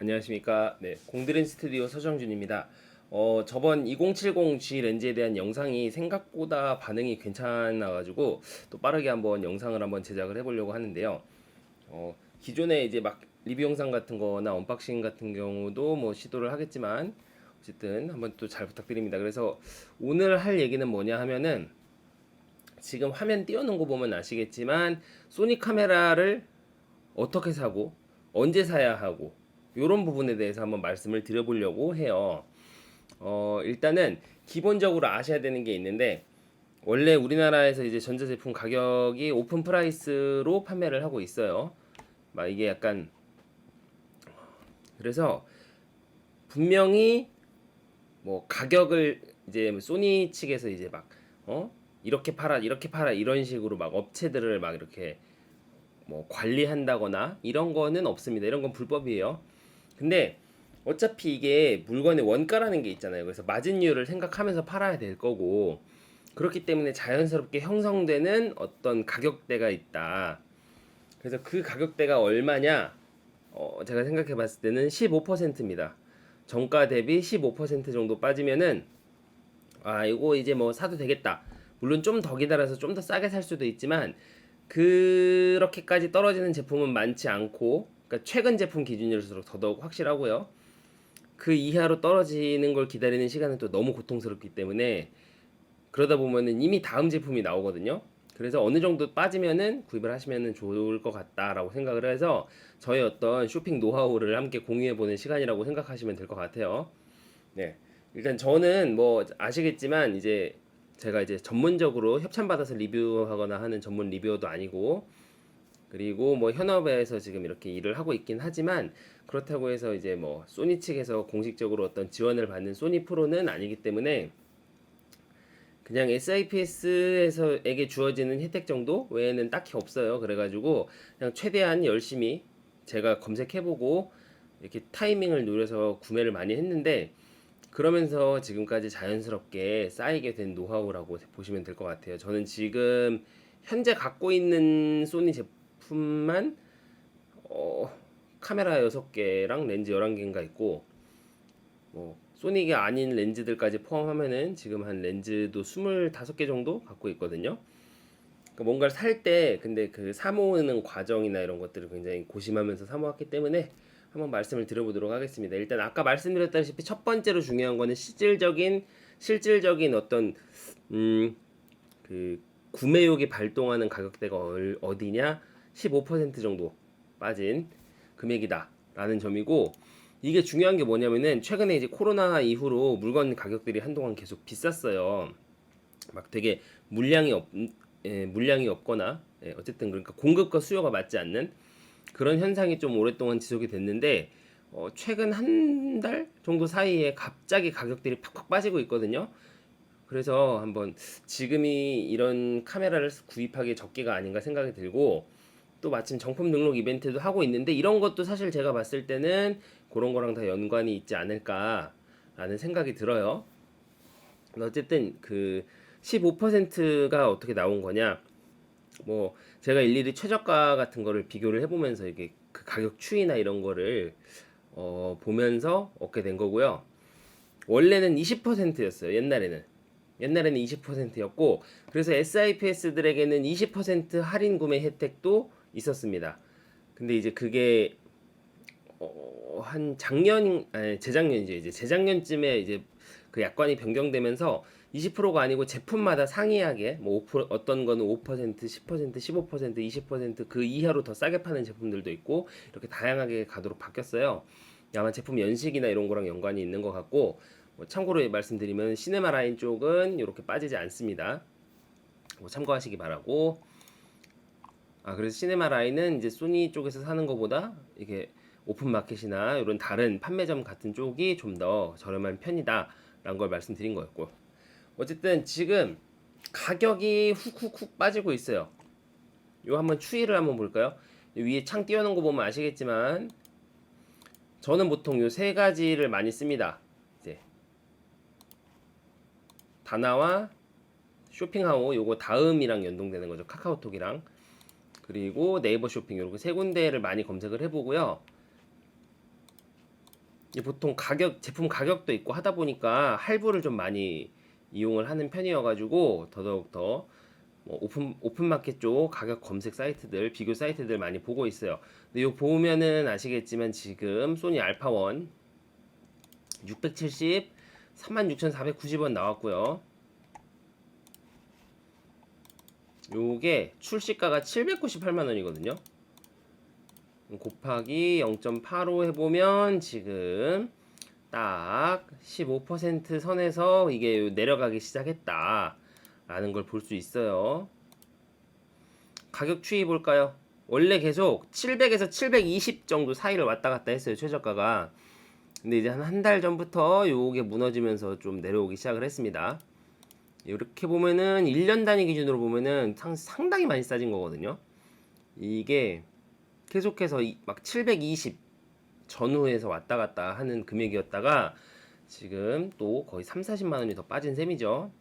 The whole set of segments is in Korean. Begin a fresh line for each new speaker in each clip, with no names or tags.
안녕하십니까. 네, 공드린 스튜디오 서정준입니다. 저번 2070G 렌즈에 대한 영상이 생각보다 반응이 괜찮아가지고 또 빠르게 한번 영상을 한번 제작을 해보려고 하는데요. 기존에 이제 막 리뷰 영상 같은 거나 언박싱 같은 경우도 뭐 시도를 하겠지만 어쨌든 한번 또 잘 부탁드립니다. 그래서 오늘 할 얘기는 뭐냐 하면은 지금 화면 띄워놓은 거 보면 아시겠지만 소니 카메라를 어떻게 사고 언제 사야 하고 이런 부분에 대해서 한번 말씀을 드려보려고 해요. 일단은 기본적으로 아셔야 되는 게 있는데 원래 우리나라에서 이제 전자제품 가격이 오픈 프라이스로 판매를 하고 있어요. 막 이게 약간 그래서 분명히 뭐 가격을 이제 소니 측에서 이제 막 이렇게 팔아 이렇게 팔아 이런 식으로 막 업체들을 막 이렇게 뭐 관리한다거나 이런 거는 없습니다. 이런 건 불법이에요. 근데 어차피 이게 물건의 원가라는 게 있잖아요. 그래서 마진율을 생각하면서 팔아야 될 거고 그렇기 때문에 자연스럽게 형성되는 어떤 가격대가 있다. 그래서 그 가격대가 얼마냐? 제가 생각해 봤을 때는 15%입니다. 정가 대비 15% 정도 빠지면은 이거 이제 뭐 사도 되겠다. 물론 좀 더 기다려서 좀 더 싸게 살 수도 있지만 그렇게까지 떨어지는 제품은 많지 않고, 그러니까 최근 제품 기준일수록 더더욱 확실하고요. 그 이하로 떨어지는 걸 기다리는 시간은 또 너무 고통스럽기 때문에 그러다 보면은 이미 다음 제품이 나오거든요. 그래서 어느 정도 빠지면은 구입을 하시면은 좋을 것 같다라고 생각을 해서 저의 어떤 쇼핑 노하우를 함께 공유해보는 시간이라고 생각하시면 될 것 같아요. 네. 일단 저는 뭐 아시겠지만 이제 제가 이제 전문적으로 협찬받아서 리뷰하거나 하는 전문 리뷰어도 아니고 그리고 뭐 현업에서 지금 이렇게 일을 하고 있긴 하지만 그렇다고 해서 이제 뭐 소니 측에서 공식적으로 어떤 지원을 받는 소니 프로는 아니기 때문에 그냥 SIPS에서에게 주어지는 혜택 정도 외에는 딱히 없어요. 그래가지고 그냥 최대한 열심히 제가 검색해보고 이렇게 타이밍을 노려서 구매를 많이 했는데 그러면서 지금까지 자연스럽게 쌓이게 된 노하우라고 보시면 될 것 같아요. 저는 지금 현재 갖고 있는 소니 제품만 어, 카메라 6개랑 렌즈 11개인가 있고 뭐 소니가 아닌 렌즈들까지 포함하면은 지금 한 렌즈도 25개 정도 갖고 있거든요. 그러니까 뭔가를 살 때 근데 그 사모으는 과정이나 이런 것들을 굉장히 고심하면서 사모았기 때문에 한번 말씀을 드려보도록 하겠습니다. 일단 아까 말씀드렸다시피 첫 번째로 중요한 거는 실질적인 어떤 그 구매욕이 발동하는 가격대가 어디냐 15% 정도 빠진 금액이다라는 점이고 이게 중요한 게 뭐냐면은 최근에 이제 코로나 이후로 물건 가격들이 한동안 계속 비쌌어요. 막 되게 물량이 없 물량이 없거나 어쨌든 그러니까 공급과 수요가 맞지 않는 그런 현상이 좀 오랫동안 지속이 됐는데 최근 한 달 정도 사이에 갑자기 가격들이 팍팍 빠지고 있거든요. 그래서 한번 지금이 이런 카메라를 구입하기 적기가 아닌가 생각이 들고 또 마침 정품 등록 이벤트도 하고 있는데 이런 것도 사실 제가 봤을 때는 그런 거랑 다 연관이 있지 않을까라는 생각이 들어요. 어쨌든 그 15%가 어떻게 나온 거냐? 뭐 제가 일일이 최저가 같은 거를 비교를 해보면서 이게 그 가격 추이나 이런 거를 보면서 얻게 된 거고요. 원래는 20%였어요. 옛날에는 20%였고 그래서 SIPS들에게는 20% 할인 구매 혜택도 있었습니다. 근데 이제 그게 한 재작년이죠. 이제 재작년쯤에 이제 그 약관이 변경되면서 20%가 아니고 제품마다 상이하게 뭐 5%, 어떤 거는 5%, 10%, 15%, 20%그 이하로 더 싸게 파는 제품들도 있고 이렇게 다양하게 가도록 바뀌었어요. 아마 제품 연식이나 이런 거랑 연관이 있는 것 같고 뭐 참고로 말씀드리면 시네마 라인 쪽은 이렇게 빠지지 않습니다. 뭐 참고하시기 바라고. 그래서 시네마 라인은 이제 소니 쪽에서 사는 것보다 이게 오픈 마켓이나 이런 다른 판매점 같은 쪽이 좀 더 저렴한 편이다라는 걸 말씀드린 거였고. 어쨌든 지금 가격이 훅훅훅 빠지고 있어요. 요 한번 추이를 한번 볼까요? 위에 창 띄워놓은 거 보면 아시겠지만 저는 보통 요 세 가지를 많이 씁니다. 이제 다나와 쇼핑하고 요거 다음이랑 연동되는 거죠. 카카오톡이랑 그리고 네이버 쇼핑 이렇게 세 군데를 많이 검색을 해보고요. 이제 보통 가격 제품 가격도 있고 하다 보니까 할부를 좀 많이 이용을 하는 편이어가지고 더더욱 더 뭐 오픈마켓 쪽 가격 검색 사이트들 비교 사이트들 많이 보고 있어요. 근데 요 보면은 아시겠지만 지금 소니 알파1 670 36,490원 나왔고요. 요게 출시가가 798만 원이거든요. 곱하기 0.85 해보면 지금 딱 15% 선에서 이게 내려가기 시작했다 라는 걸 볼 수 있어요. 가격 추이 볼까요? 원래 계속 700에서 720 정도 사이를 왔다 갔다 했어요, 최저가가. 근데 이제 한 달 전부터 요게 무너지면서 좀 내려오기 시작을 했습니다. 이렇게 보면은 1년 단위 기준으로 보면은 상당히 많이 싸진 거거든요. 이게 계속해서 막 720 전후에서 왔다 갔다 하는 금액이었다가 지금 또 거의 3, 40만 원이 더 빠진 셈이죠.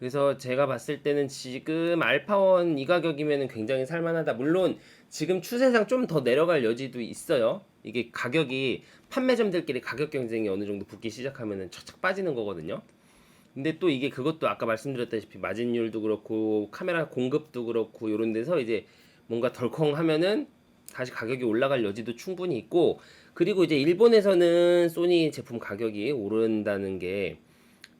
그래서 제가 봤을 때는 지금 알파1 이 가격이면 굉장히 살만하다. 물론 지금 추세상 좀 더 내려갈 여지도 있어요. 이게 가격이 판매점들끼리 가격 경쟁이 어느 정도 붙기 시작하면은 착착 빠지는 거거든요. 근데 또 이게 그것도 아까 말씀드렸다시피 마진율도 그렇고 카메라 공급도 그렇고 이런 데서 이제 뭔가 덜컹하면은 다시 가격이 올라갈 여지도 충분히 있고, 그리고 이제 일본에서는 소니 제품 가격이 오른다는 게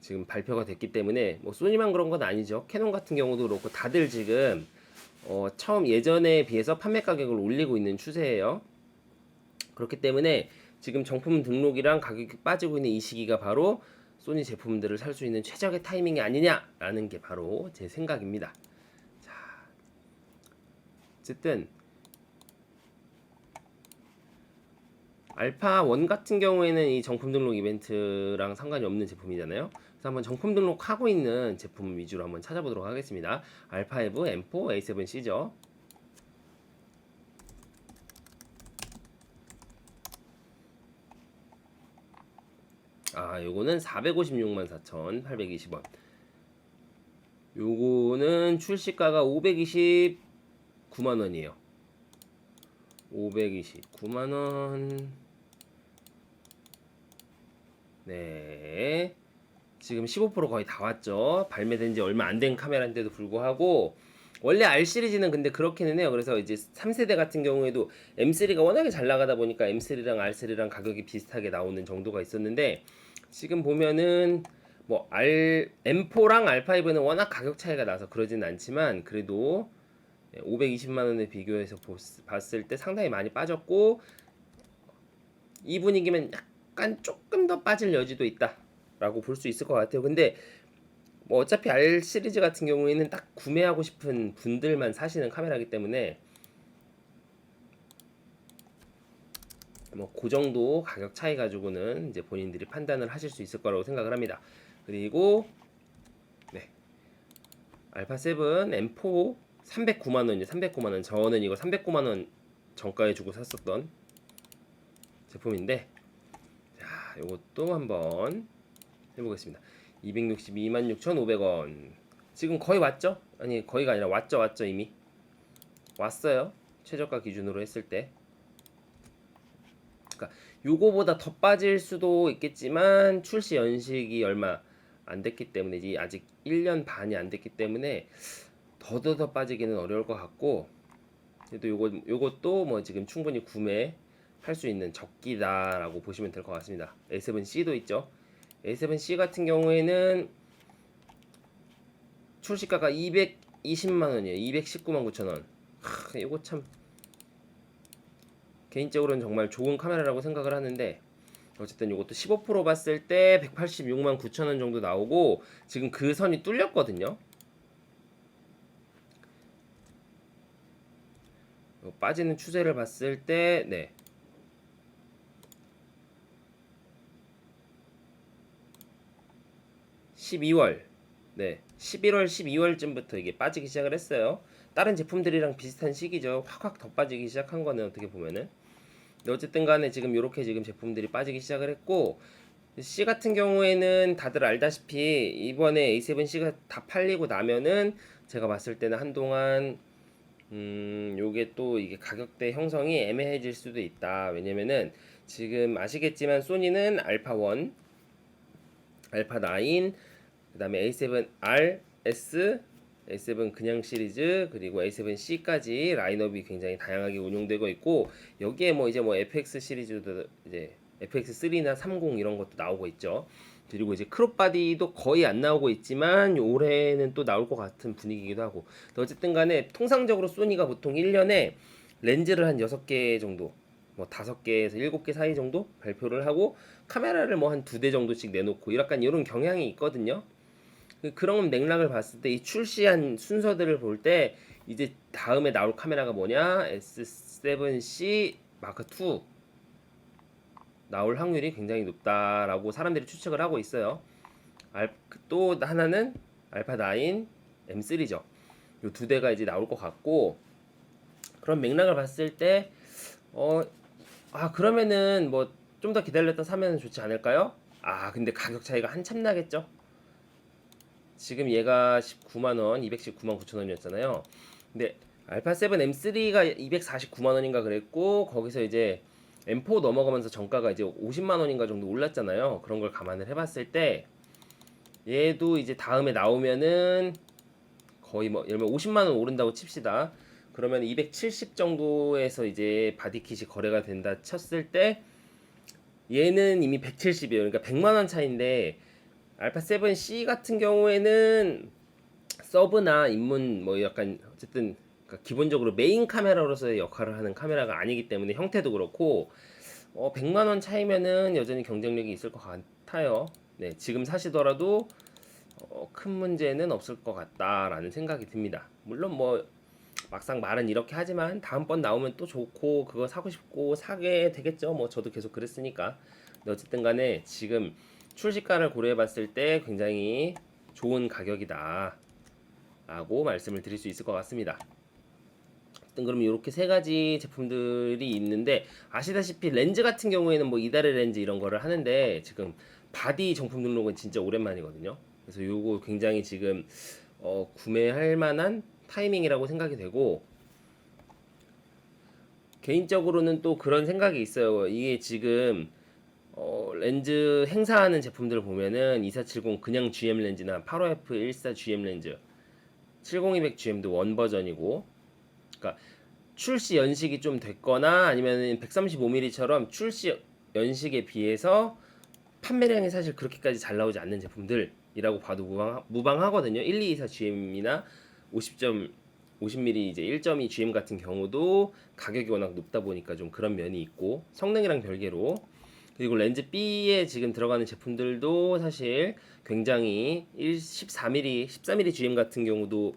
지금 발표가 됐기 때문에 뭐 소니만 그런 건 아니죠. 캐논 같은 경우도 그렇고 다들 지금 처음 예전에 비해서 판매 가격을 올리고 있는 추세예요. 그렇기 때문에 지금 정품 등록이랑 가격이 빠지고 있는 이 시기가 바로 소니 제품들을 살 수 있는 최적의 타이밍이 아니냐라는 게 바로 제 생각입니다. 자, 어쨌든 알파 1 같은 경우에는 이 정품 등록 이벤트랑 상관이 없는 제품이잖아요. 그래서 한번 정품 등록하고 있는 제품 위주로 한번 찾아보도록 하겠습니다. 알파5, M4, A7C죠. 요거는 456만 4,820원. 요거는 출시가가 529만 원이에요. 529만 원. 네. 지금 15% 거의 다 왔죠. 발매된 지 얼마 안 된 카메라인데도 불구하고 원래 R 시리즈는 근데 그렇기는 해요. 그래서 이제 3세대 같은 경우에도 M3가 워낙에 잘 나가다 보니까 M3랑 R3랑 가격이 비슷하게 나오는 정도가 있었는데 지금 보면은 뭐 M4랑 R5는 워낙 가격 차이가 나서 그러진 않지만 그래도 520만 원에 비교해서 봤을 때 상당히 많이 빠졌고 이 분위기면 약간 조금 더 빠질 여지도 있다라고 볼 수 있을 것 같아요. 근데 뭐 어차피 R 시리즈 같은 경우에는 딱 구매하고 싶은 분들만 사시는 카메라이기 때문에 뭐 그 정도 가격 차이 가지고는 이제 본인들이 판단을 하실 수 있을 거라고 생각을 합니다. 그리고 네. 알파 7 M4 309만 원이요. 309만 원. 저는 이거 309만 원 정가에 주고 샀었던 제품인데 자, 요것도 한번 해 보겠습니다. 262만 6,500원. 지금 거의 왔죠? 아니, 거의가 아니라 왔죠 이미. 왔어요. 최저가 기준으로 했을 때. 그러니까 요거보다 더 빠질 수도 있겠지만 출시 연식이 얼마 안 됐기 때문에 이제 아직 1년 반이 안 됐기 때문에 더 빠지기는 어려울 것 같고, 그래도 요것도 뭐 지금 충분히 구매할 수 있는 적기다라고 보시면 될 것 같습니다. A7C도 있죠. A7C 같은 경우에는 출시가가 220만 원이에요. 219만 9천 원. 이거 참 개인적으로는 정말 좋은 카메라라고 생각을 하는데 어쨌든 이것도 15% 봤을 때 186만 9천 원 정도 나오고 지금 그 선이 뚫렸거든요. 빠지는 추세를 봤을 때 네. 12월 네. 11월 12월쯤부터 이게 빠지기 시작을 했어요. 다른 제품들이랑 비슷한 시기죠. 확확 더 빠지기 시작한 거는 어떻게 보면은. 어쨌든 간에 지금 이렇게 지금 제품들이 빠지기 시작을 했고 C 같은 경우에는 다들 알다시피 이번에 A7C가 다 팔리고 나면은 제가 봤을 때는 한동안 요게 또 이게 가격대 형성이 애매해질 수도 있다. 왜냐면은 지금 아시겠지만 소니는 알파 1, 알파 9, 그다음에 A7R, S, A7 그냥 시리즈 그리고 A7C까지 라인업이 굉장히 다양하게 운용되고 있고 여기에 뭐 이제 뭐 FX 시리즈도 이제 FX3나 30 이런 것도 나오고 있죠. 그리고 이제 크롭 바디도 거의 안 나오고 있지만 올해는 또 나올 것 같은 분위기이기도 하고. 어쨌든 간에 통상적으로 소니가 보통 1년에 렌즈를 한 6개 정도 뭐 5개에서 7개 사이 정도 발표를 하고 카메라를 뭐 한 2대 정도씩 내놓고 약간 이런 경향이 있거든요. 그런 맥락을 봤을 때 이 출시한 순서들을 볼 때 이제 다음에 나올 카메라가 뭐냐? S7C 마크 2 나올 확률이 굉장히 높다라고 사람들이 추측을 하고 있어요. 또 하나는 알파 9 M3죠. 이 두 대가 이제 나올 것 같고 그런 맥락을 봤을 때 그러면은 뭐 좀 더 기다렸다 사면 좋지 않을까요? 근데 가격 차이가 한참 나겠죠? 지금 얘가 19만 원, 219만 9천 원이었잖아요. 근데 알파 7 M3가 249만 원인가 그랬고 거기서 이제 M4 넘어가면서 정가가 이제 50만 원인가 정도 올랐잖아요. 그런 걸 감안을 해봤을 때 얘도 이제 다음에 나오면은 거의 뭐 예를 들면 50만 원 오른다고 칩시다. 그러면 270 정도에서 이제 바디킷이 거래가 된다 쳤을 때 얘는 이미 170이에요. 그러니까 100만 원 차인데 알파 7C 같은 경우에는 서브나 입문 뭐 약간 어쨌든 그러니까 기본적으로 메인 카메라로서의 역할을 하는 카메라가 아니기 때문에 형태도 그렇고 100만 원 차이면은 여전히 경쟁력이 있을 것 같아요. 네, 지금 사시더라도 큰 문제는 없을 것 같다라는 생각이 듭니다. 물론 뭐 막상 말은 이렇게 하지만 다음번 나오면 또 좋고 그거 사고 싶고 사게 되겠죠. 뭐 저도 계속 그랬으니까. 근데 어쨌든 간에 지금 출시가를 고려해 봤을 때 굉장히 좋은 가격이다 라고 말씀을 드릴 수 있을 것 같습니다. 그럼 이렇게 세 가지 제품들이 있는데 아시다시피 렌즈 같은 경우에는 뭐 이달의 렌즈 이런 거를 하는데 지금 바디 정품 등록은 진짜 오랜만이거든요. 그래서 요거 굉장히 지금 구매할 만한 타이밍이라고 생각이 되고 개인적으로는 또 그런 생각이 있어요. 이게 지금 렌즈 행사하는 제품들을 보면은 2470 그냥 GM 렌즈나 85F14 GM 렌즈 70200GM도 원 버전이고 그러니까 출시 연식이 좀 됐거나 아니면 135mm처럼 출시 연식에 비해서 판매량이 사실 그렇게까지 잘 나오지 않는 제품들이라고 봐도 무방하거든요. 1224 GM이나 50mm 이제 1.2 GM 같은 경우도 가격이 워낙 높다 보니까 좀 그런 면이 있고 성능이랑 별개로 그리고 렌즈 B에 지금 들어가는 제품들도 사실 굉장히 14mm, 14mm GM 같은 경우도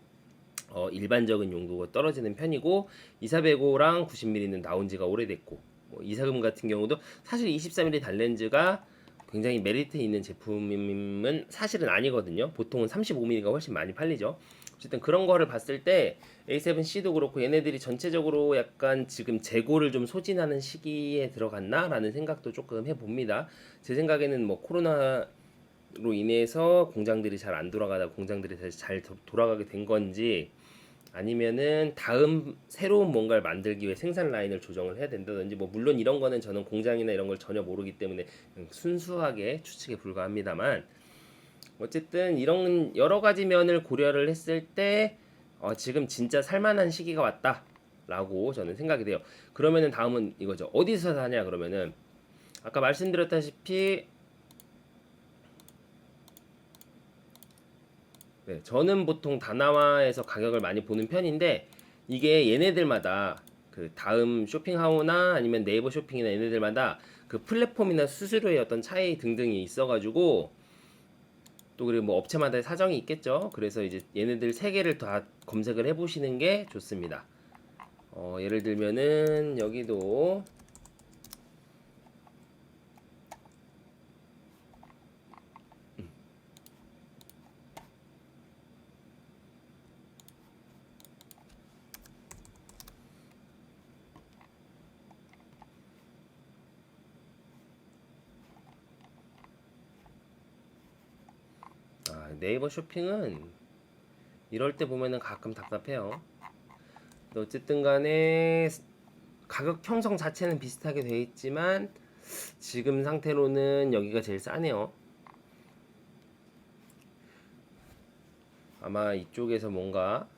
일반적인 용도가 떨어지는 편이고 2405랑 90mm는 나온 지가 오래됐고 이사금 같은 경우도 사실 23mm 단렌즈가 굉장히 메리트 있는 제품은 사실은 아니거든요. 보통은 35mm가 훨씬 많이 팔리죠. 어쨌든 그런 거를 봤을 때 A7C도 그렇고 얘네들이 전체적으로 약간 지금 재고를 좀 소진하는 시기에 들어갔나라는 생각도 조금 해봅니다. 제 생각에는 뭐 코로나로 인해서 공장들이 잘 안 돌아가다 공장들이 다시 잘 돌아가게 된 건지 아니면은 다음 새로운 뭔가를 만들기 위해 생산 라인을 조정을 해야 된다든지 뭐 물론 이런 거는 저는 공장이나 이런 걸 전혀 모르기 때문에 순수하게 추측에 불과합니다만 어쨌든 이런 여러 가지 면을 고려를 했을 때 지금 진짜 살만한 시기가 왔다라고 저는 생각이 돼요. 그러면은 다음은 이거죠. 어디서 사냐 그러면은 아까 말씀드렸다시피 네, 저는 보통 다나와에서 가격을 많이 보는 편인데 이게 얘네들마다 그 다음 쇼핑하우나 아니면 네이버 쇼핑이나 얘네들마다 그 플랫폼이나 수수료의 어떤 차이 등등이 있어가지고 또 그리고 뭐 업체마다의 사정이 있겠죠. 그래서 이제 얘네들 세 개를 다 검색을 해보시는 게 좋습니다. 예를 들면은 여기도 네이버 쇼핑은 이럴 때 보면은 가끔 답답해요. 어쨌든 간에 가격 형성 자체는 비슷하게 돼 있지만 지금 상태로는 여기가 제일 싸네요. 아마 이쪽에서 뭔가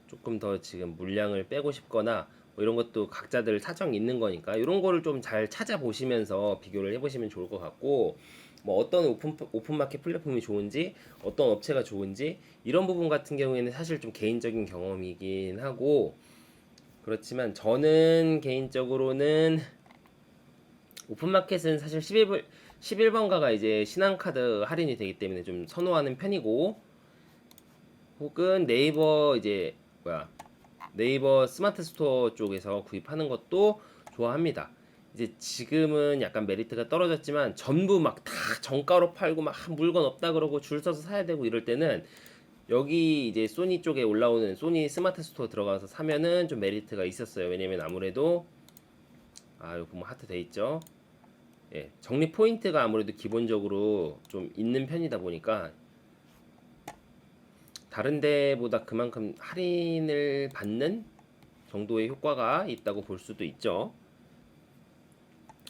조금 더 지금 물량을 빼고 싶거나 뭐 이런 것도 각자들 사정 있는 거니까 이런 거를 좀 잘 찾아보시면서 비교를 해보시면 좋을 것 같고, 뭐 어떤 오픈마켓 플랫폼이 좋은지 어떤 업체가 좋은지 이런 부분 같은 경우에는 사실 좀 개인적인 경험이긴 하고, 그렇지만 저는 개인적으로는 오픈마켓은 사실 11번가가 이제 신한카드 할인이 되기 때문에 좀 선호하는 편이고, 혹은 네이버 이제 뭐야 네이버 스마트 스토어 쪽에서 구입하는 것도 좋아합니다. 이제 지금은 약간 메리트가 떨어졌지만 전부 막 다 정가로 팔고 막 물건 없다 그러고 줄 서서 사야 되고 이럴 때는 여기 이제 소니 쪽에 올라오는 소니 스마트 스토어 들어가서 사면은 좀 메리트가 있었어요. 왜냐면 아무래도 여기 보면 하트 돼 있죠. 예, 적립 포인트가 아무래도 기본적으로 좀 있는 편이다 보니까 다른 데보다 그만큼 할인을 받는 정도의 효과가 있다고 볼 수도 있죠.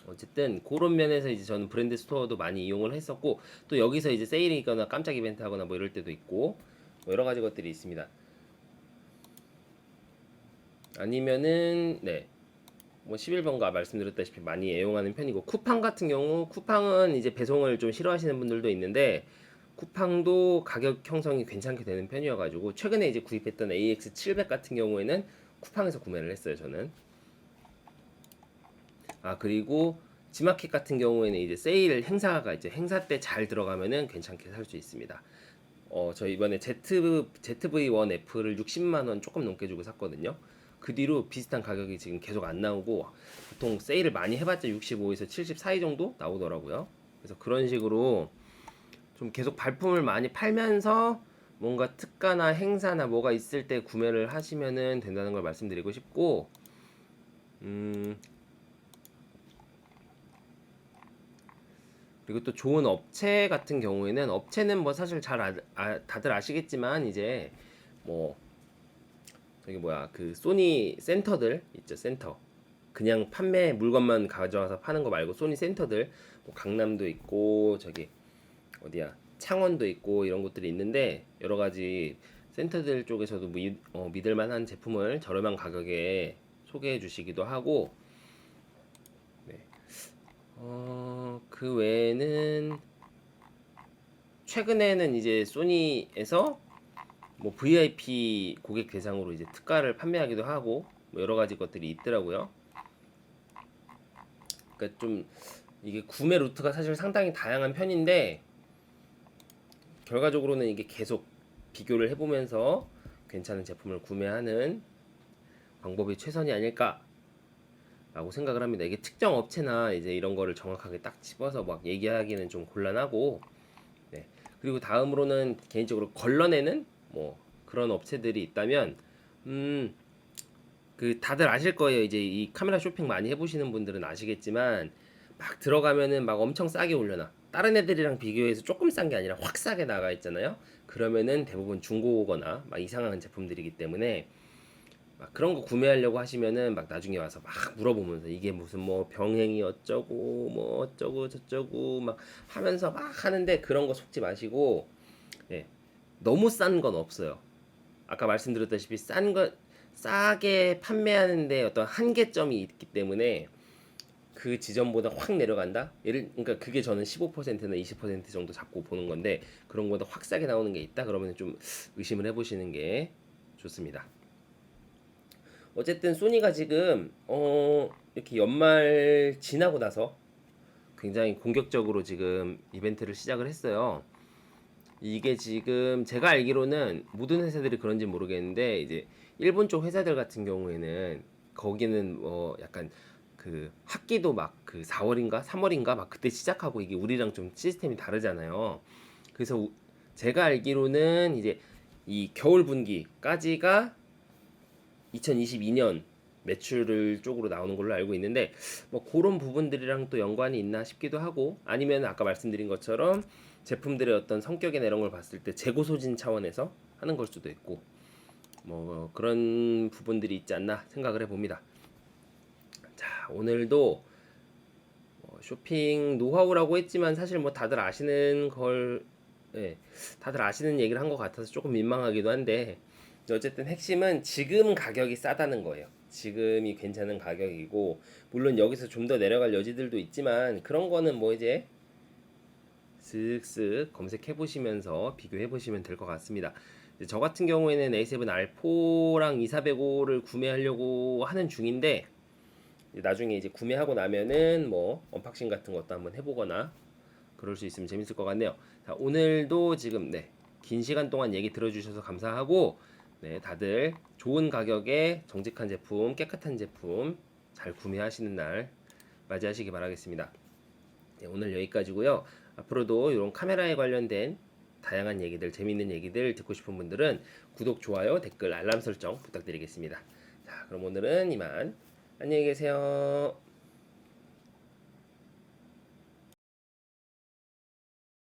어쨌든 그런 면에서 이제 저는 브랜드 스토어도 많이 이용을 했었고, 또 여기서 이제 세일이 있거나 깜짝 이벤트 하거나 뭐 이럴 때도 있고, 뭐 여러 가지 것들이 있습니다. 아니면은 뭐 11번가 말씀드렸다시피 많이 애용하는 편이고, 쿠팡 같은 경우 쿠팡은 이제 배송을 좀 싫어하시는 분들도 있는데 쿠팡도 가격 형성이 괜찮게 되는 편이어가지고 최근에 이제 구입했던 AX700 같은 경우에는 쿠팡에서 구매를 했어요, 저는. 그리고 지마켓 같은 경우에는 이제 세일 행사가 이제 행사 때 잘 들어가면은 괜찮게 살 수 있습니다. 저 이번에 ZV-1F를 60만 원 조금 넘게 주고 샀거든요. 그 뒤로 비슷한 가격이 지금 계속 안 나오고, 보통 세일을 많이 해봤자 65에서 70 사이 정도 나오더라고요. 그래서 그런 식으로 좀 계속 발품을 많이 팔면서 뭔가 특가나 행사나 뭐가 있을 때 구매를 하시면은 된다는 걸 말씀드리고 싶고, 그리고 또 좋은 업체 같은 경우에는, 업체는 뭐 사실 다들 아시겠지만 이제 뭐 저기 뭐야 그 소니 센터들 있죠, 센터. 그냥 판매 물건만 가져와서 파는 거 말고 소니 센터들, 뭐 강남도 있고 저기 어디야 창원도 있고 이런 곳들이 있는데, 여러 가지 센터들 쪽에서도 믿을 만한 제품을 저렴한 가격에 소개해 주시기도 하고, 그 외에는 최근에는 이제 소니에서 뭐 VIP 고객 대상으로 이제 특가를 판매하기도 하고 뭐 여러 가지 것들이 있더라고요. 그러니까 좀 이게 구매 루트가 사실 상당히 다양한 편인데, 결과적으로는 이게 계속 비교를 해보면서 괜찮은 제품을 구매하는 방법이 최선이 아닐까라고 생각을 합니다. 이게 특정 업체나 이제 이런 거를 정확하게 딱 집어서 막 얘기하기는 좀 곤란하고, 그리고 다음으로는 개인적으로 걸러내는 뭐 그런 업체들이 있다면, 그 다들 아실 거예요. 이제 이 카메라 쇼핑 많이 해보시는 분들은 아시겠지만 막 들어가면은 막 엄청 싸게 올려놔. 다른 애들이랑 비교해서 조금 싼 게 아니라 확 싸게 나가 있잖아요. 그러면은 대부분 중고거나 막 이상한 제품들이기 때문에 막 그런 거 구매하려고 하시면은 막 나중에 와서 막 물어보면서 이게 무슨 뭐 병행이 어쩌고 뭐 어쩌고 저쩌고 막 하면서 막 하는데, 그런 거 속지 마시고, 예, 너무 싼 건 없어요. 아까 말씀드렸다시피 싸게 판매하는데 어떤 한계점이 있기 때문에 그 지점보다 확 내려간다? 그러니까 그게 저는 15%나 20% 정도 잡고 보는 건데, 그런 거보다 확 싸게 나오는 게 있다? 그러면 좀 의심을 해보시는 게 좋습니다. 어쨌든 소니가 지금 이렇게 연말 지나고 나서 굉장히 공격적으로 지금 이벤트를 시작을 했어요. 이게 지금 제가 알기로는 모든 회사들이 그런지 모르겠는데 이제 일본 쪽 회사들 같은 경우에는 거기는 뭐 약간 그 학기도 막 그 4월인가 3월인가 막 그때 시작하고, 이게 우리랑 좀 시스템이 다르잖아요. 그래서 제가 알기로는 이제 이 겨울 분기까지가 2022년 매출을 쪽으로 나오는 걸로 알고 있는데, 뭐 그런 부분들이랑 또 연관이 있나 싶기도 하고, 아니면 아까 말씀드린 것처럼 제품들의 어떤 성격이나 이런 걸 봤을 때 재고 소진 차원에서 하는 걸 수도 있고, 뭐 그런 부분들이 있지 않나 생각을 해봅니다. 자, 오늘도 쇼핑 노하우라고 했지만 사실 뭐 다들 아시는 걸, 예, 다들 아시는 얘기를 한 것 같아서 조금 민망하기도 한데 어쨌든 핵심은 지금 가격이 싸다는 거예요. 지금이 괜찮은 가격이고 물론 여기서 좀 더 내려갈 여지들도 있지만 그런 거는 뭐 이제 쓱쓱 검색해 보시면서 비교해 보시면 될 것 같습니다. 저 같은 경우에는 A7R4랑 2405를 구매하려고 하는 중인데 나중에 이제 구매하고 나면은 뭐 언박싱 같은 것도 한번 해보거나 그럴 수 있으면 재밌을 것 같네요. 자, 오늘도 지금 긴 시간 동안 얘기 들어주셔서 감사하고 다들 좋은 가격에 정직한 제품, 깨끗한 제품 잘 구매하시는 날 맞이하시기 바라겠습니다. 오늘 여기까지고요. 앞으로도 이런 카메라에 관련된 다양한 얘기들, 재밌는 얘기들 듣고 싶은 분들은 구독, 좋아요, 댓글, 알람 설정 부탁드리겠습니다. 자, 그럼 오늘은 이만 안녕히 계세요.